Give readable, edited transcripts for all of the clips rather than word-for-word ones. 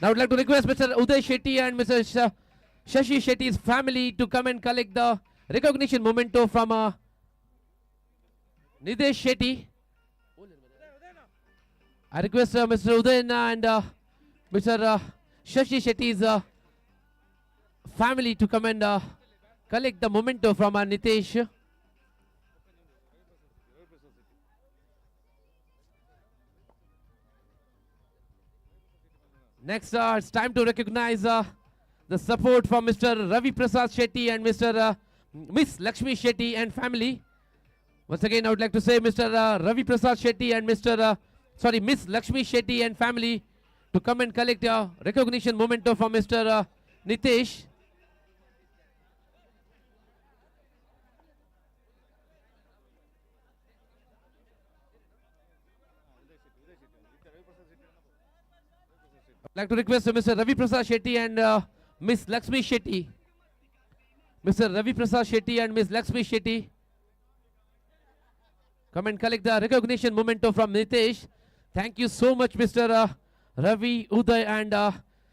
Now I would like to request Mr. Uday Shetty and Mr. Shashi Shetty's family to come and collect the recognition memento from Nidesh Shetty. I request Mr. Uday and Mr. Shashi Shetty's family to come and collect the memento from Nitesh. Next, it's time to recognize the support from Mr. Ravi Prasad Shetty and Mr. Miss Lakshmi Shetty and family. Once again, I would like to say Mr. Ravi Prasad Shetty and Miss Lakshmi Shetty and family to come and collect a recognition memento from Mr. Nitesh. I'd like to request Mr. Ravi Prasad Shetty and Miss Lakshmi Shetty. Mr. Ravi Prasad Shetty and Miss Lakshmi Shetty come and collect the recognition memento from Nitesh. Thank you so much, Mr. Ravi, Uday and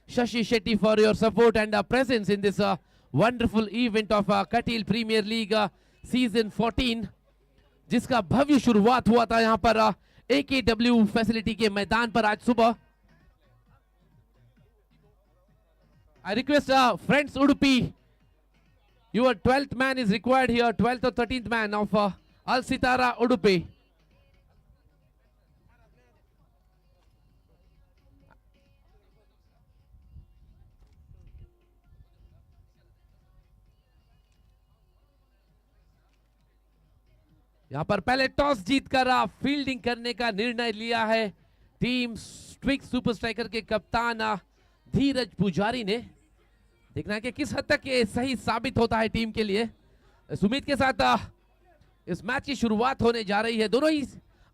Shashi Shetty for your support and presence in this wonderful event of Katil Premier League Season 14, जिसका भव्य शुरुआत हुआ था यहाँ पर AKW facility के मैदान पर आज सुबह. I request friends Udupi, your 12th man is required here, 12th or 13th man of Al Sitara Udupi. यहाँ पर पहले टॉस जीतकर फील्डिंग करने का निर्णय लिया है टीम स्ट्रिक सुपर स्ट्राइकर के कप्तान धीरज पुजारी ने. देखना है कि किस हद तक ये सही साबित होता है टीम के लिए. इस उम्मीद के साथ इस मैच की शुरुआत होने जा रही है. दोनों ही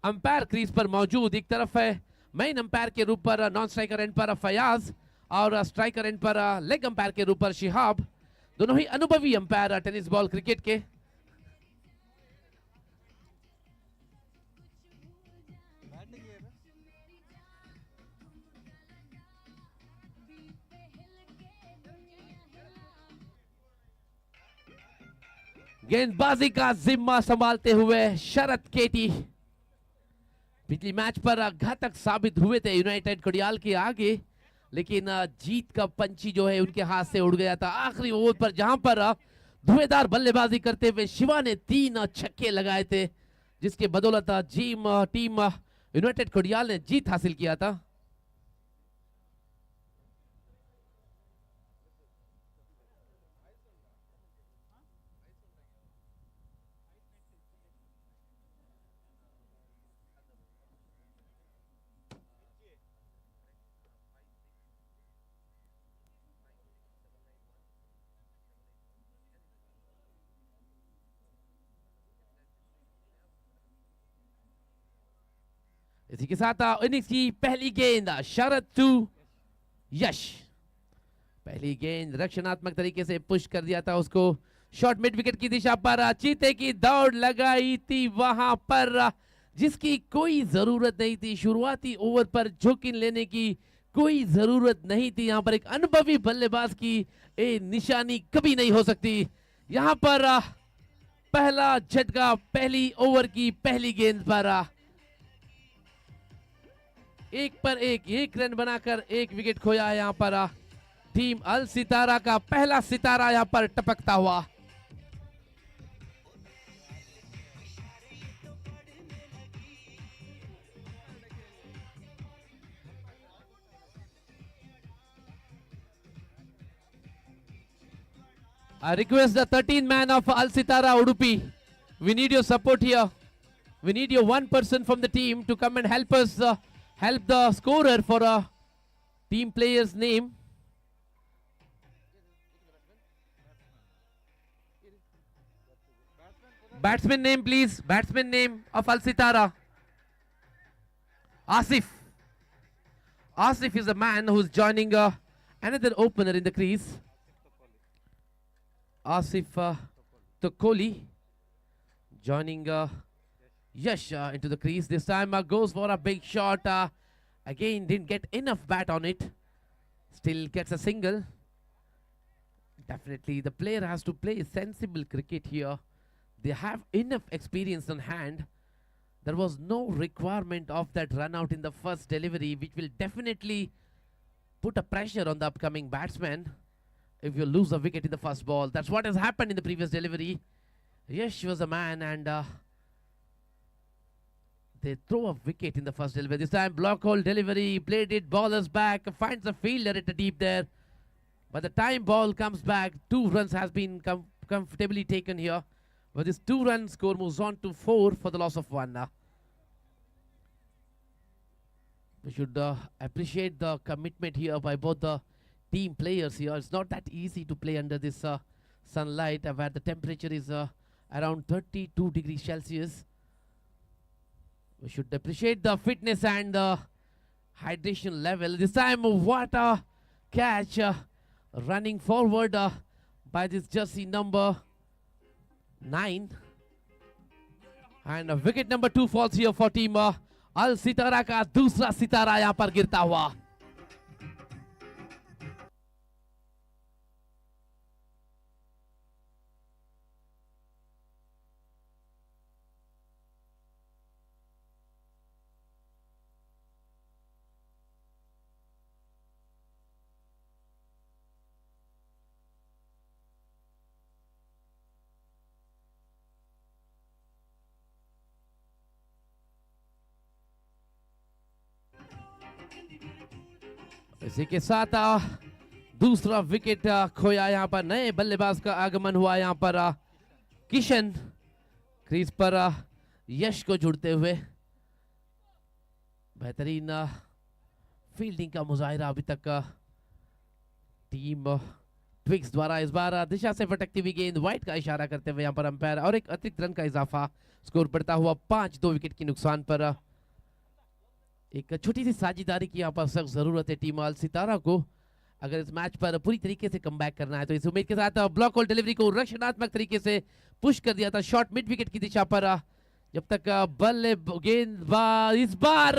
अंपायर क्रीज पर मौजूद. एक तरफ है मेन अंपायर के रूप पर नॉन स्ट्राइकर एंड पर फयाज और स्ट्राइकर एंड पर लेग अंपायर के रूप पर शिहाब. दोनों ही अनुभवी अंपायर टेनिस बॉल क्रिकेट के. गेंदबाजी का जिम्मा संभालते हुए शरद केटी पिछली मैच पर घातक साबित हुए थे यूनाइटेड कड़ियाल के आगे, लेकिन जीत का पंची जो है उनके हाथ से उड़ गया था आखिरी ओवर पर, जहां पर धुएंधार बल्लेबाजी करते हुए शिवा ने 3 छक्के लगाए थे, जिसके बदौलत टीम यूनाइटेड कड़ियाल ने जीत हासिल किया था. इसी के साथ इनिंग्स की पहली गेंद शरद टू यश. पहली गेंद रक्षणात्मक तरीके से पुश कर दिया था उसको शॉर्ट मिड विकेट की दिशा पर. चीते की दौड़ लगाई थी वहां पर जिसकी कोई जरूरत नहीं थी. शुरुआती ओवर पर जोखिम लेने की कोई जरूरत नहीं थी. यहां पर एक अनुभवी बल्लेबाज की निशानी कभी नहीं हो सकती. यहां पर पहला झटका पहली ओवर की पहली गेंद पर एक रन बनाकर 1 विकेट खोया है. यहां पर टीम अल सितारा का पहला सितारा यहां पर टपकता हुआ. I request the 13th man of Al Sitara Udupi. We need your support here. We need your one person from the team to come and help us help the scorer for a team player's name. Batsman name, please. Batsman name of Al Sitara. Asif. Asif is the man who's joining another opener in the crease. Asif Tokoli joining Yash into the crease. This time goes for a big shot. Again, didn't get enough bat on it. Still gets a single. Definitely, the player has to play sensible cricket here. They have enough experience on hand. There was no requirement of that run out in the first delivery, which will definitely put a pressure on the upcoming batsman if you lose a wicket in the first ball. That's what has happened in the previous delivery. Yash was a man, and they throw a wicket in the first delivery. This time, block hole delivery, played it, ballers back, finds a fielder at the deep there. By the time ball comes back, 2 runs has been comfortably taken here. With this 2-run score moves on to 4 for the loss of 1. We should appreciate the commitment here by both the team players here. It's not that easy to play under this sunlight where the temperature is around 32 degrees Celsius. We should appreciate the fitness and the hydration level. This time, what a catch running forward by this jersey number 9. And wicket number 2 falls here for team अल सितारा का दूसरा सितारा यहां पर गिरता हुआ. इसी के साथ दूसरा विकेट खोया यहां पर. नए बल्लेबाज का आगमन हुआ यहां पर. किशन क्रीज पर यश को जुड़ते हुए बेहतरीन फील्डिंग का मुजाहिरा अभी तक टीम ट्विक्स द्वारा. इस बार दिशा से भटकती हुई गेंद वाइड का इशारा करते हुए यहां पर अंपायर, और एक अतिरिक्त रन का इजाफा. स्कोर बढ़ता हुआ 5, 2 विकेट की नुकसान पर. एक छोटी सी साझेदारी की यहाँ पर सख्त जरूरत है टीम अल सितारा को अगर इस मैच पर पूरी तरीके से कमबैक करना है. तो इस उम्मीद के साथ ब्लॉक होल डिलीवरी को रक्षणात्मक तरीके से पुश कर दिया था शॉर्ट मिड विकेट की दिशा पर. जब तक बल्ले गेंदबाज इस बार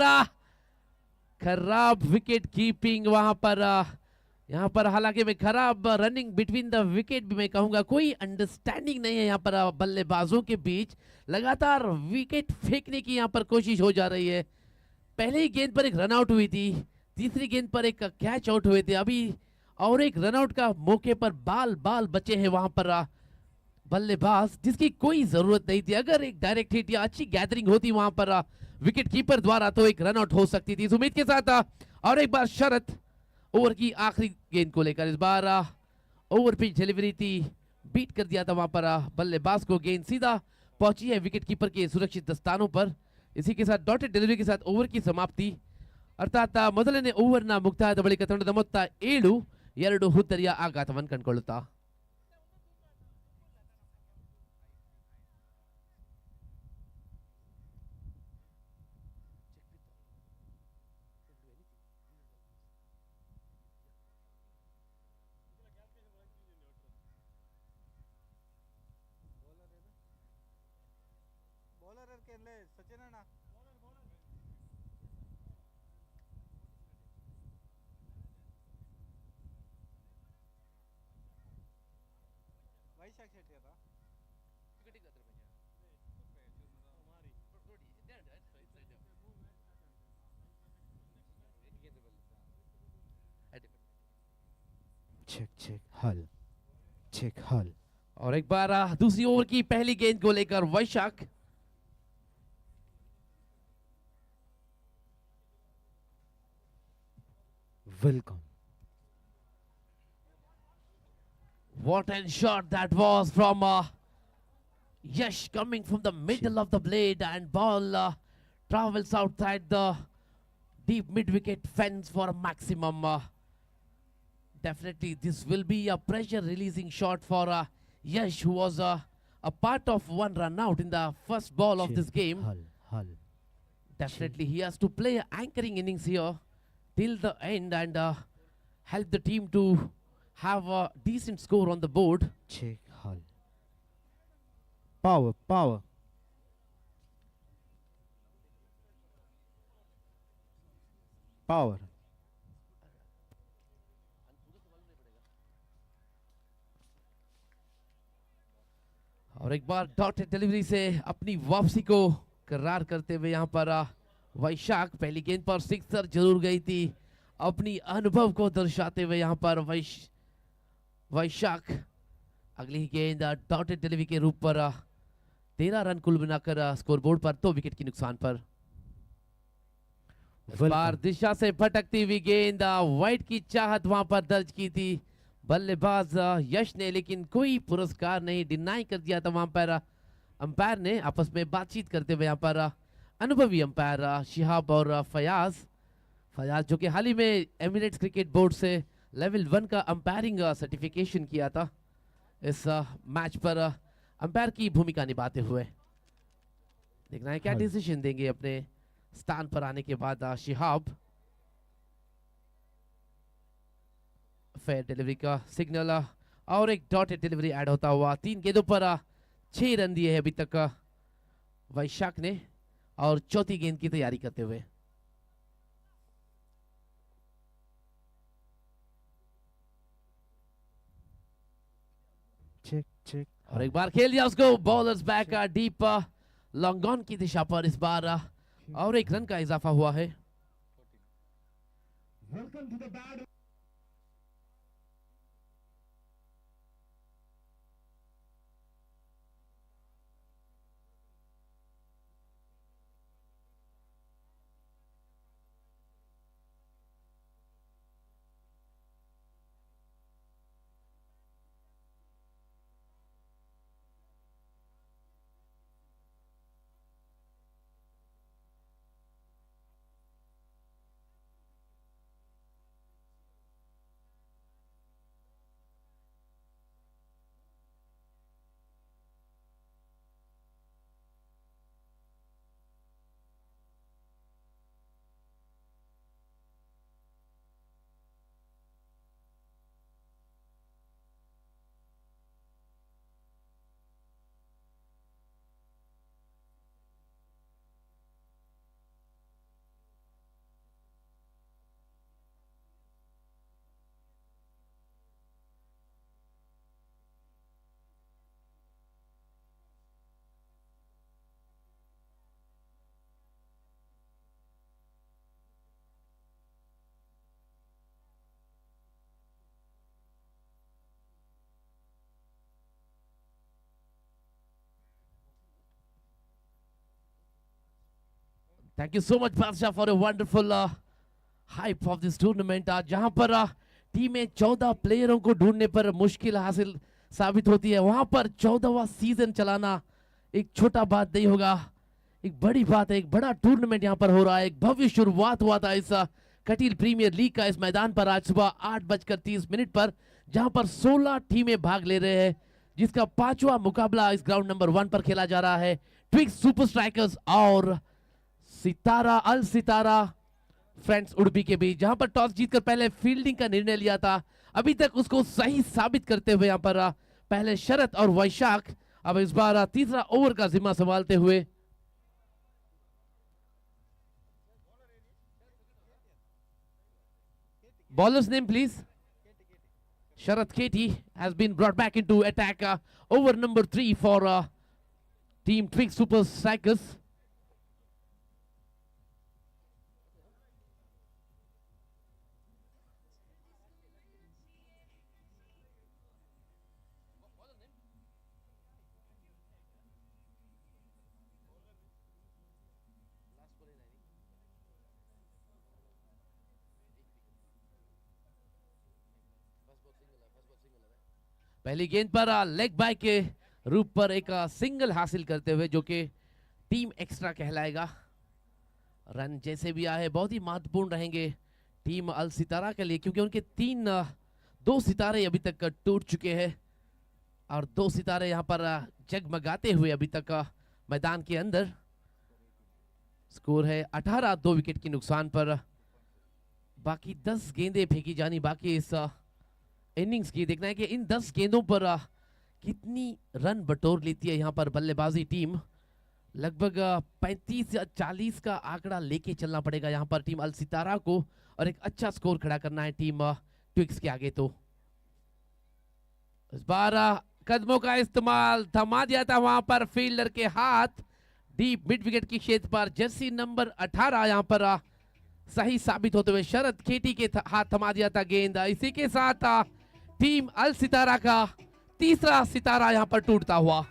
खराब विकेट कीपिंग वहां पर. यहाँ पर हालांकि मैं खराब रनिंग बिटवीन द विकेट भी मैं कहूंगा. कोई अंडरस्टैंडिंग नहीं है यहाँ पर बल्लेबाजों के बीच. लगातार विकेट फेंकने की यहाँ पर कोशिश हो जा रही है. पहले ही गेंद पर एक रनआउट हुई थी, तीसरी गेंद पर एक कैच आउट हुए थे अभी, और एक रनआउट का मौके पर बाल बाल बचे हैं वहां पर बल्लेबाज, जिसकी कोई जरूरत नहीं थी. अगर एक डायरेक्ट हिट या अच्छी गैदरिंग होती वहां पर विकेट कीपर द्वारा तो एक रनआउट हो सकती थी. इस उम्मीद के साथ और एक बार शरत ओवर की आखिरी गेंद को लेकर. इस बार ओवर पिच डिलीवरी थी, बीट कर दिया था वहां पर बल्लेबाज को. गेंद सीधा पहुंची है विकेट कीपर के सुरक्षित स्थानों पर. इसी के साथ डॉटेड डिलीवरी के साथ ओवर की समाप्ति. ಅರ್ಥಾತ್ ಮೊದಲನೇ ಓವರ್ನ ಮುಕ್ತಾಯದ ಬಳಿಕ ತಂಡದ ಮೊತ್ತ 7, 2 ಹುದ್ದರಿಯ ಆಘಾತವನ್ನು ಕಂಡುಕೊಳ್ಳುತ್ತಾ. चेक हल. और एक बार दूसरी ओवर की पहली गेंद को लेकर वैशाख. Welcome. What a shot that was from Yash, coming from the middle of the blade, and ball travels outside the deep mid-wicket fence for a maximum. Definitely this will be a pressure releasing shot for Yash, who was a part of one run out in the first ball of this game. Hal. Definitely he has to play anchoring innings here till the end and help the team to have a decent score on the board. Check hal. Power. और एक बार dotted delivery से अपनी वापसी को करार करते हुए यहाँ पर वैशाख पहली गेंद पर सिक्सर जरूर गई थी। अपनी अनुभव को दर्शाते हुए यहाँ पर वैशाख अगली गेंद डॉटेड डिलीवरी के रूप पर 13 रन कुल बनाकर स्कोरबोर्ड पर 2 विकेट के नुकसान पर। इस बार दिशा से भटकती हुई गेंद वाइट की चाहत वहां पर दर्ज की थी बल्लेबाज यश ने, लेकिन कोई पुरस्कार नहीं, डिनाई कर दिया था वहां पर अंपायर ने। आपस में बातचीत करते हुए यहाँ पर अनुभवी अंपायर शिहाब और फयाज जो कि हाल ही में एमिरेट्स क्रिकेट बोर्ड से लेवल 1 का अंपायरिंग सर्टिफिकेशन किया था, इस मैच पर अंपायर की भूमिका निभाते हुए। देखना है क्या डिसीजन देंगे अपने स्थान पर आने के बाद शिहाब। फेयर डिलीवरी का सिग्नल और एक डॉटेड डिलीवरी ऐड होता हुआ 3 गेंदों पर 6 रन दिए हैं अभी तक वैशाख ने, और चौथी गेंद की तैयारी करते हुए। चेक चेक और एक बार खेल दिया उसको, bowlers back deep long on की दिशा पर इस बार और एक रन का इजाफा हुआ है। थैंक यू सो मच बादशाह for a wonderful hype of this tournament. जहां पर टीम में 14 प्लेयरों को ढूंढने पर मुश्किल हासिल साबित होती है, वहां पर 14वां सीजन चलाना एक छोटा बात नहीं होगा, एक बड़ी बात है। एक बड़ा टूर्नामेंट यहां पर हो रहा है, एक भव्य शुरुआत हुआ था इस कटिल प्रीमियर लीग का इस मैदान पर आज सुबह 8:30 पर, जहां पर 16 टीमें भाग ले रहे हैं, जिसका 5वां मुकाबला इस ग्राउंड नंबर 1 पर खेला जा रहा है। ट्विक्स सुपर स्ट्राइकर्स और अल सितारा फ्रेंड्स उडुपी के बीच, जहां पर टॉस जीतकर पहले फील्डिंग का निर्णय लिया था, अभी तक उसको सही साबित करते हुए यहां पर पहले शरत और वैशाख अब इस बार तीसरा ओवर का जिम्मा संभालते हुए। Bowlers name please. Sharath Katie has been brought back into attack over number 3 for team Twix Super Strikers. पहली गेंद पर लेग बाय के रूप पर एक सिंगल हासिल करते हुए, जो कि टीम एक्स्ट्रा कहलाएगा। रन जैसे भी आए बहुत ही महत्वपूर्ण रहेंगे टीम अल सितारा के लिए, क्योंकि उनके 2 सितारे अभी तक टूट चुके हैं और 2 सितारे यहां पर जगमगाते हुए अभी तक मैदान के अंदर। स्कोर है 18, 2 विकेट के नुकसान पर। बाकी 10 गेंदें फेंकी जानी बाकी इस इनिंग्स की। देखना है कि इन 10 गेंदों पर कितनी रन बटोर लेती है यहाँ पर बल्लेबाजी टीम। लगभग 35 या 40 का आंकड़ा लेके चलना पड़ेगा यहाँ पर टीम अल सितारा को, और एक अच्छा स्कोर खड़ा करना है टीम ट्विक्स के आगे। तो इस बार कदमों का इस्तेमाल, थमा दिया था वहां पर फील्डर के हाथ। डीप मिड विकेट की क्षेत्र पर जर्सी नंबर 18 यहां पर सही साबित होते हुए शरद खेटी के हाथ थमा दिया था गेंद। इसी के साथ टीम अल सितारा का तीसरा सितारा यहां पर टूटता हुआ।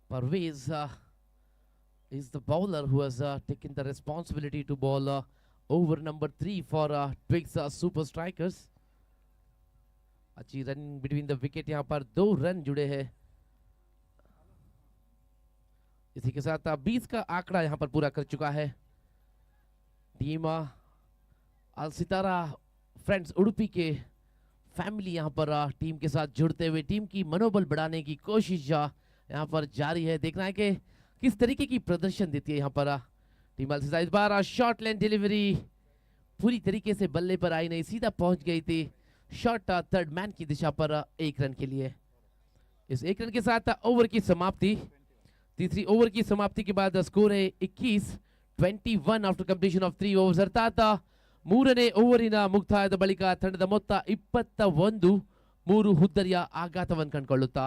Parvez is the bowler who has taken the responsibility to bowl over number 3 for Twigs Super Strikers. अच्छी रन बिटवीन द विकेट, यहाँ पर 2 रन जुड़े हैं। इसी के साथ 20 का आंकड़ा यहाँ पर पूरा कर चुका है टीम अल सितारा फ्रेंड्स उडुपी के फैमिली यहाँ पर टीम के साथ जुड़ते हुए टीम की मनोबल बढ़ाने की कोशिश यहाँ पर जारी है। देखना है कि किस तरीके की प्रदर्शन देती है यहाँ पर टीम अल सितारा। इस बार शॉर्ट लाइन डिलीवरी पूरी तरीके से बल्ले पर आई नहीं, सीधा पहुंच गई थी शॉट थर्ड मैन की दिशा पर 1 रन के लिए। इस 1 रन के साथ ओवर की समाप्ति, तीसरी ओवर की समाप्ति के बाद स्कोर है 21 आफ्टर कंप्लीशन ऑफ 3 ओवर्स। अर्थात ಮೂರನೇ ಓವರಿನ ಮುಕ್ತಾಯದ ಬಳಿಕ ತಂಡದ ಮೊತ್ತ 21 ಹುದ್ದರಿಯ ಆಘಾತವನ್ನು ಕಂಡುಕೊಳ್ಳುತ್ತಾ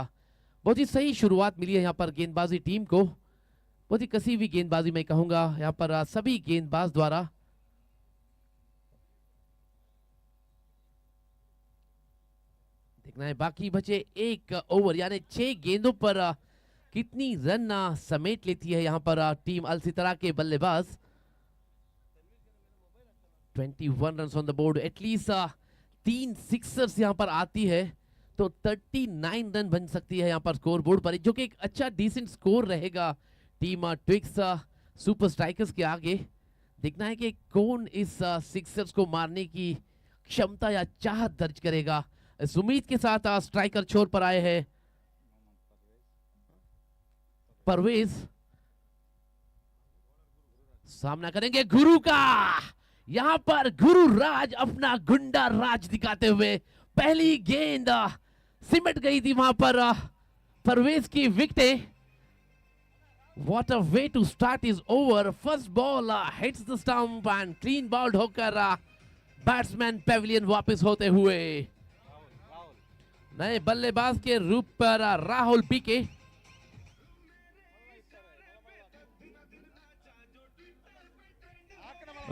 बहुत ही सही शुरुआत मिली है यहाँ पर गेंदबाजी टीम को। बहुत ही कसी हुई गेंदबाजी मैं कहूंगा यहाँ पर सभी गेंदबाज द्वारा। देखना है बाकी बचे 1 ओवर यानी 6 गेंदों पर कितनी रन समेट लेती है यहाँ पर टीम अल सितारा के बल्लेबाज। 21 run on the board, at least 3 Sixers यहाँ पर आती है तो 39 रन बन सकती है यहाँ पर स्कोर बोर्ड पर, जो कि एक अच्छा डिसेंट स्कोर रहेगा टीम ट्विग्स सुपर स्ट्राइकर्स के आगे। देखना है कि कौन इस सिक्सर्स को मारने की क्षमता या चाहत दर्ज करेगा। इस उम्मीद के साथ स्ट्राइकर छोर पर आए हैं परवेज, सामना करेंगे गुरु का। यहां पर गुरु राज अपना गुंडा राज दिखाते हुए पहली गेंद सिमट गई थी वहां पर परवेज की wicket. What a way to start his over. First ball hits the stump and clean ball होकर बैट्समैन पेविलियन वापस होते हुए नए बल्लेबाज के रूप पर राहुल पीके।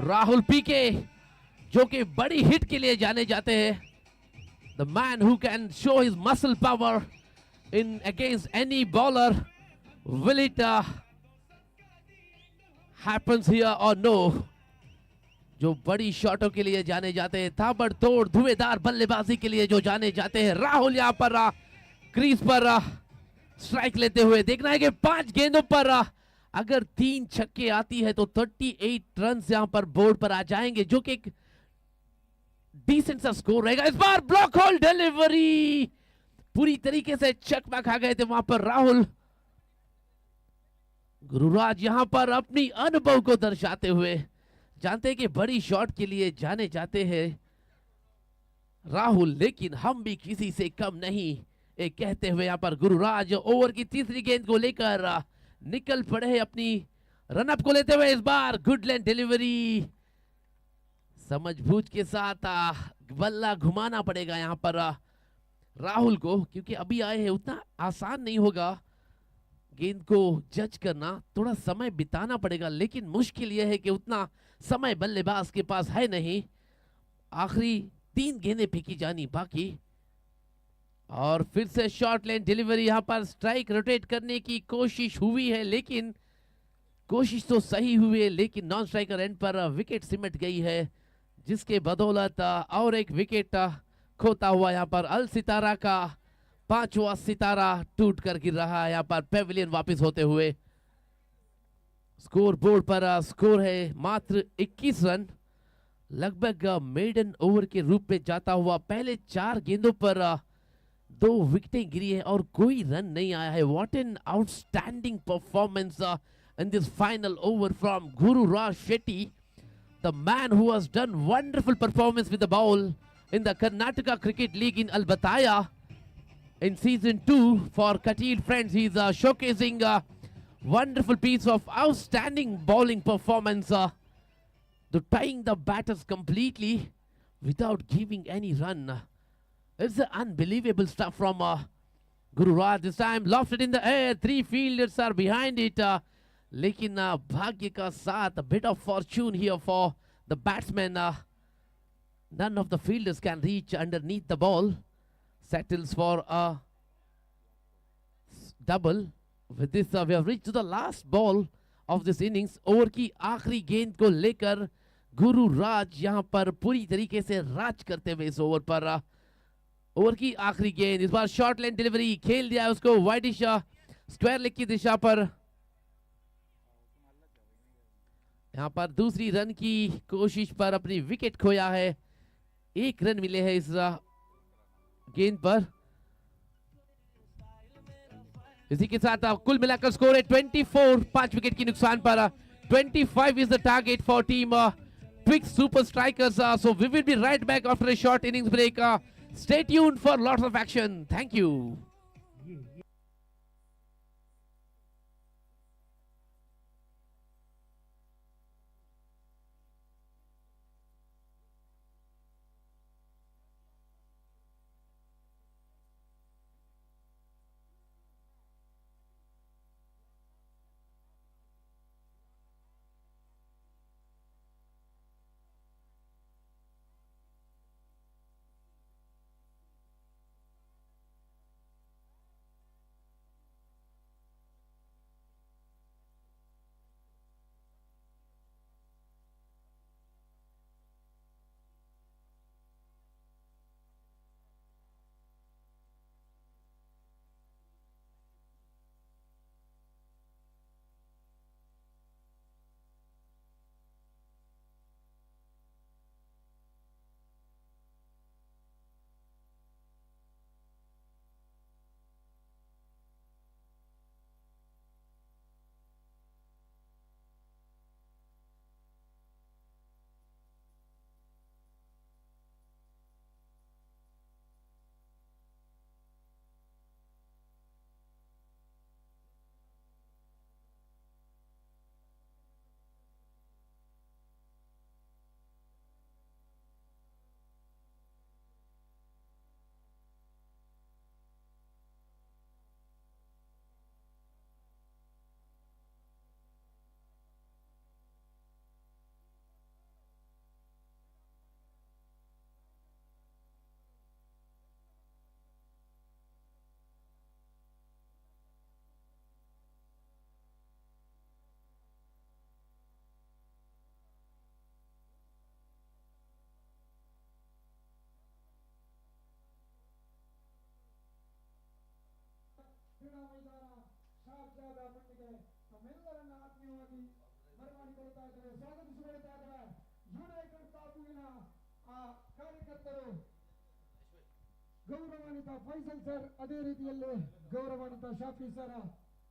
राहुल पीके जो कि बड़ी हिट के लिए जाने जाते हैं, the man who can show his muscle power in against any bowler. Will it happens here or no? जो बड़ी शॉटों के लिए जाने जाते हैं, ताबड़तोड़ धुएंधार बल्लेबाजी के लिए जो जाने जाते हैं, राहुल यहाँ पर क्रीज पर स्ट्राइक लेते हुए। देखना है कि 5 गेंदों पर अगर 3 छक्के आती है तो 38 रन यहाँ पर बोर्ड पर आ जाएंगे, जो कि एक डिसेंट सा स्कोर रहेगा। इस बार ब्लॉक होल डिलीवरी पूरी तरीके से चकमा खा गए थे वहां पर राहुल। गुरुराज यहां पर अपनी अनुभव को दर्शाते हुए, जानते हैं कि बड़ी शॉट के लिए जाने जाते हैं राहुल, लेकिन हम भी किसी से कम नहीं, एक कहते हुए यहां पर गुरुराज ओवर की तीसरी गेंद को लेकर निकल पड़े हैं अपनी रन अप को लेते हुए इस बार गुड लेंथ डिलीवरी, समझबूझ के साथ बल्ला घुमाना पड़ेगा यहाँ पर राहुल को, क्योंकि अभी आए हैं, उतना आसान नहीं होगा गेंद को जज करना, थोड़ा समय बिताना पड़ेगा। लेकिन मुश्किल यह है कि उतना समय बल्लेबाज के पास है नहीं। आखिरी 3 गेंदें फेंकी जानी बाकी, और फिर से शॉर्ट लेन डिलीवरी। यहां पर स्ट्राइक रोटेट करने की कोशिश हुई है, लेकिन कोशिश तो सही हुई है, लेकिन नॉन स्ट्राइकर एंड पर विकेट सिमट गई है, जिसके बदौलत और एक विकेट खोता हुआ यहाँ पर अल सितारा का 5वां सितारा टूट कर गिर रहा है यहाँ पर पेविलियन वापस होते हुए। स्कोर बोर्ड पर स्कोर है मात्र 21 रन, लगभग मेडन ओवर के रूप में जाता हुआ। पहले 4 गेंदों पर 2 विकेटें गिरी है और कोई रन नहीं आया है। What an outstanding performance in this final over from Guru Raj Shetty, the man who has done wonderful performance with the ball in the Karnataka Cricket League in Albataya in season 2 for Katil Friends. He's showcasing a wonderful piece of outstanding bowling performance, to tying the batters completely without giving any run. It's unbelievable stuff from Guru Raj. This time lofted in the air, 3 fielders are behind it. लेकिन भाग्य का साथ, bit of fortune here for the batsman. None of the fielders can reach underneath the ball. Settles for a double. With this we have reached to the last ball of this innings. Over की आखिरी गेंद को लेकर गुरु राज यहां पर पूरी तरीके से राज करते हुए इस ओवर पर। ओवर की आखिरी गेंद, इस बार शॉर्ट लाइन डिलीवरी, खेल दिया उसको वाइडिश स्क्वायर लेग की दिशा पर। यहाँ पर दूसरी रन की कोशिश पर अपनी विकेट खोया है। 1 रन मिले हैं इस गेंद पर। इसी के साथ कुल मिलाकर स्कोर है 24, 5 विकेट की नुकसान पर। 25 is the target for team Twix Super Strikers. So we will be right back after a short innings break. Stay tuned for lots of action. Thank you. ಕ್ರೀಡಾ ಮೈದಾನ ಶಾರ್ಜಾದ ಮಣ್ಣಿಗೆ ನಮ್ಮೆಲ್ಲರನ್ನ ಆತ್ಮೀಯವಾಗಿ ಬರಮಾಡಿಕೊಳ್ತಾ ಇದ್ದಾರೆ, ಸ್ವಾಗತಿಸಿಕೊಳ್ತಾ ಇದ್ದಾರೆ. ಯುನೈಟೆಡ್ ತಾಲೂಕಿನ ಆ ಕಾರ್ಯಕರ್ತರು, ಗೌರವಾನ್ವಿತ ಫೈಸಲ್ ಸರ್, ಅದೇ ರೀತಿಯಲ್ಲಿ ಗೌರವಾನ್ವಿತ ಶಾಫಿ ಸರ್,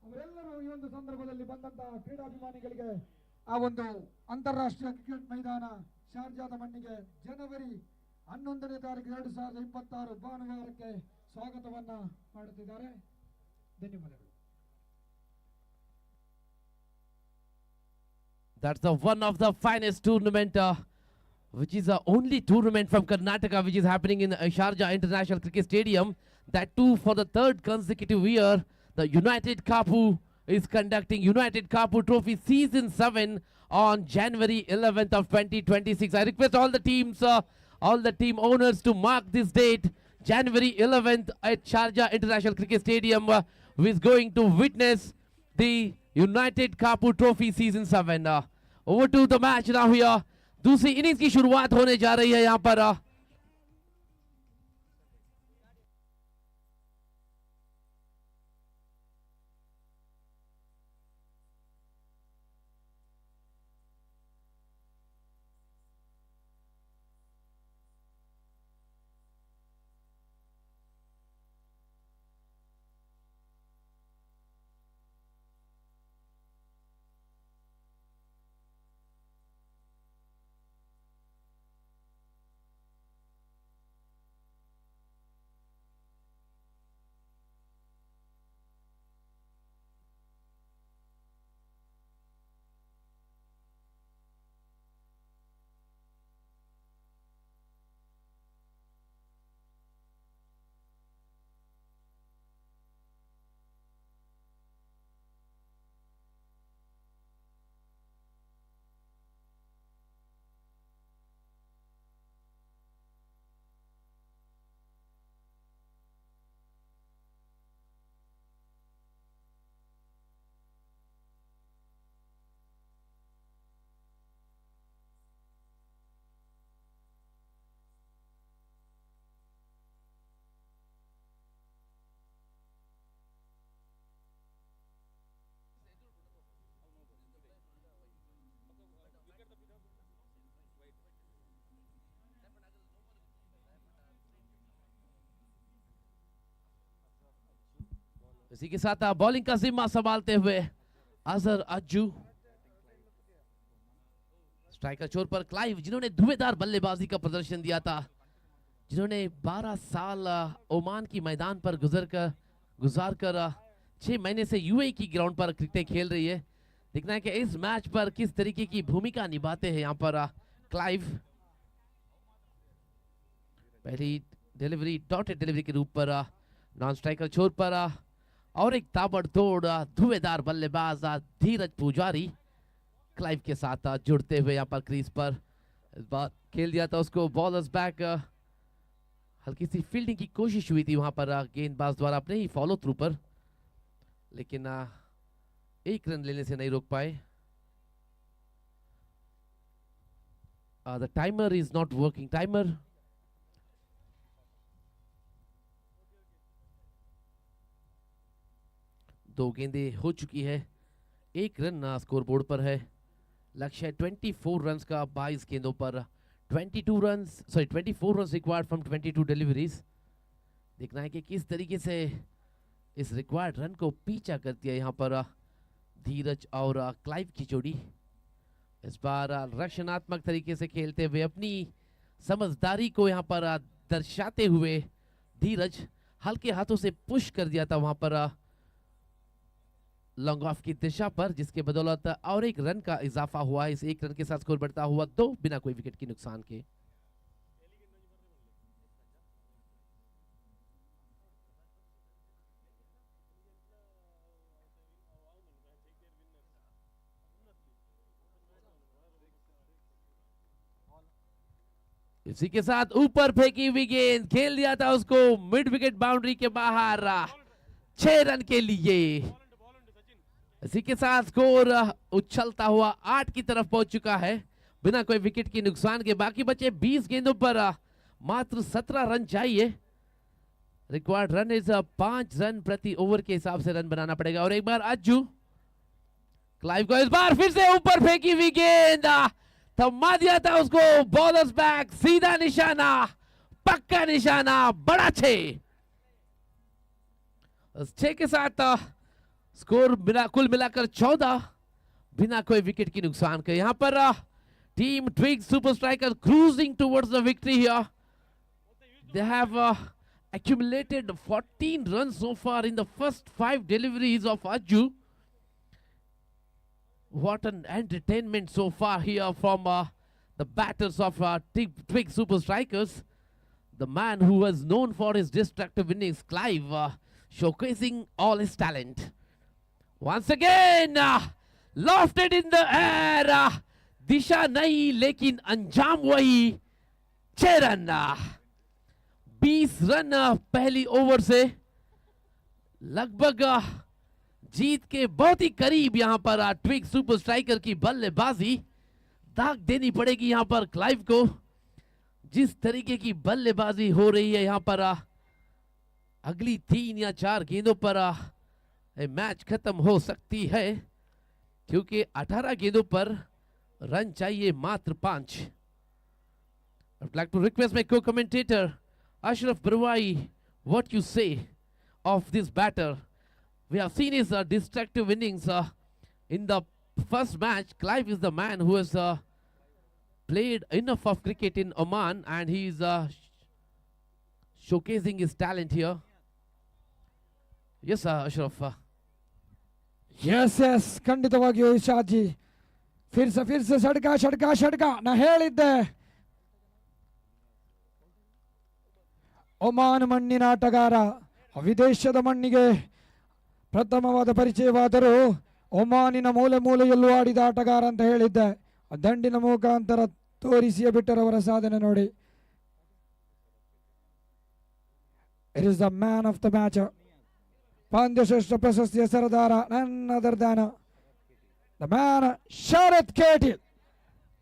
ಅವರೆಲ್ಲರೂ ಈ ಒಂದು ಸಂದರ್ಭದಲ್ಲಿ ಬಂದಂತಹ ಕ್ರೀಡಾಭಿಮಾನಿಗಳಿಗೆ ಆ ಒಂದು ಅಂತಾರಾಷ್ಟ್ರೀಯ ಕ್ರಿಕೆಟ್ ಮೈದಾನ ಶಾರ್ಜಾದ ಮಣ್ಣಿಗೆ ಜನವರಿ 11ನೇ ತಾರೀಕು 2026 ಭಾನುವಾರಕ್ಕೆ ಸ್ವಾಗತವನ್ನ ಮಾಡುತ್ತಿದ್ದಾರೆ. ಧನ್ಯವಾದಗಳು. That's the one of the finest tournament, which is the only tournament from Karnataka which is happening in Sharjah International Cricket Stadium. That too for the third consecutive year. The United Kapu is conducting United Kapu Trophy Season 7 on January 11th of 2026. I request all the teams, all the team owners to mark this date, January 11th at Sharjah International Cricket Stadium, who is going to witness the United Kapu Trophy Season 7. Over to the match now here. दूसरी innings की शुरुआत होने जा रही है यहाँ पर. इसी के साथ बॉलिंग का जिम्मा संभालते हुए अजहर अज्जू. स्ट्राइकर छोर पर क्लाइव, जिन्होंने धुएंधार बल्लेबाजी का प्रदर्शन दिया था, जिन्होंने 12 साल ओमान की मैदान पर गुजार कर 6 महीने से यूएई की ग्राउंड पर क्रिकेट खेल रही है. देखना है कि इस मैच पर किस तरीके की भूमिका निभाते हैं यहाँ पर क्लाइव. पहली डिलीवरी डॉटेड डिलीवरी के रूप पर नॉन स्ट्राइकर छोर पर और एक ताबड़तोड़ धुएंधार बल्लेबाज धीरज पुजारी क्लाइव के साथ जुड़ते हुए यहाँ पर क्रीज पर. इस बार खेल दिया था उसको बॉलर्स बैक. हल्की सी फील्डिंग की कोशिश हुई थी वहां पर गेंदबाज द्वारा अपने ही फॉलो थ्रू पर, लेकिन एक रन लेने से नहीं रोक पाए. The timer is not working. Timer दो गेंदें हो चुकी है, एक रन स्कोर बोर्ड पर है. लक्ष्य 24 रन्स का 22 गेंदों पर. 24 रन्स रिक्वायर्ड फ्रॉम 22 डिलीवरीज. देखना है कि किस तरीके से इस रिक्वायर्ड रन को पीछा करती है यहाँ पर धीरज और क्लाइव की जोड़ी. इस बार रक्षणात्मक तरीके से खेलते हुए अपनी समझदारी को यहाँ पर दर्शाते हुए धीरज हल्के हाथों से पुश कर दिया था वहां पर लॉन्ग ऑफ की दिशा पर, जिसके बदौलत और एक रन का इजाफा हुआ. इस एक रन के साथ स्कोर बढ़ता हुआ 2 बिना कोई विकेट की नुकसान के. इसी के साथ ऊपर फेंकी हुई गेंद खेल दिया था उसको मिड विकेट बाउंड्री के बाहर 6 रन के लिए. इसी के साथ स्कोर उछलता हुआ 8 की तरफ पहुंच चुका है बिना कोई विकेट की नुकसान के. बाकी बचे 20 गेंदों पर मात्र 17 रन चाहिए. रिक्वायर्ड रन इज 5 रन प्रति ओवर के हिसाब से रन बनाना पड़ेगा. और एक बार अज्जू क्लाइव को इस बार फिर से ऊपर फेंकी हुई गेंद थमा दिया था उसको बॉलर्स बैक. सीधा निशाना, पक्का निशाना, बड़ा 6. 6 के साथ स्कोर कुल मिलाकर 14 बिना कोई विकेट की नुकसान के. यहाँ पर team twigs super striker cruising towards the victory here. They have accumulated 14 runs so far in the first 5 deliveries of Ajju. What an entertainment so far here from the batters of Twig Super Strikers. The man who was known for his destructive innings, Clive, showcasing all his talent. Once again, lofted in the air. दिशा नहीं लेकिन अंजाम वही. 6 run. 20 run पहली over से. लगभग जीत के बहुत ही करीब यहां पर ट्विग सुपर स्ट्राइकर की बल्लेबाजी. दाग देनी पड़ेगी यहां पर क्लाइव को. जिस तरीके की बल्लेबाजी हो रही है यहां पर अगली 3 या 4 गेंदों पर मैच खत्म हो सकती है, क्योंकि 18 गेंदों पर रन चाहिए मात्र 5. I'd like to request my co-commentator Ashraf Barwai, what you say of this batter. We have seen his destructive innings in the first match. Clive is the man who has played enough of cricket in Oman, and he is showcasing his talent here. Yes, Ashraf. Yes yes ಖಂಡಿತವಾಗಿಯೂ Ishad G ಫಿರ್ ಸೆ ಷಡ್ಕ ನಾ ಹೇಳಿದ್ದೆ. Oman ಮಣ್ಣಿನ ಆಟಗಾರ, ವಿದೇಶದ ಮಣ್ಣಿಗೆ ಪ್ರಥಮವಾದ ಪರಿಚಯವಾದರೂ ಒಮಾನಿನ ಮೂಲೆ ಮೂಲೆಯಲ್ಲೂ ಆಡಿದ ಆಟಗಾರ ಅಂತ ಹೇಳಿದ್ದೆ. ದಂಡಿನ ಮುಖಾಂತರ ತೋರಿಸಿಯೇ ಬಿಟ್ಟರವರ ಸಾಧನೆ ನೋಡಿ. It is the man of the match. ಪಂದ್ಯಶ್ರೇಷ್ಠ ಪ್ರಶಸ್ತಿಯ ಸರದಾರ, none other than the man Sharad Keti.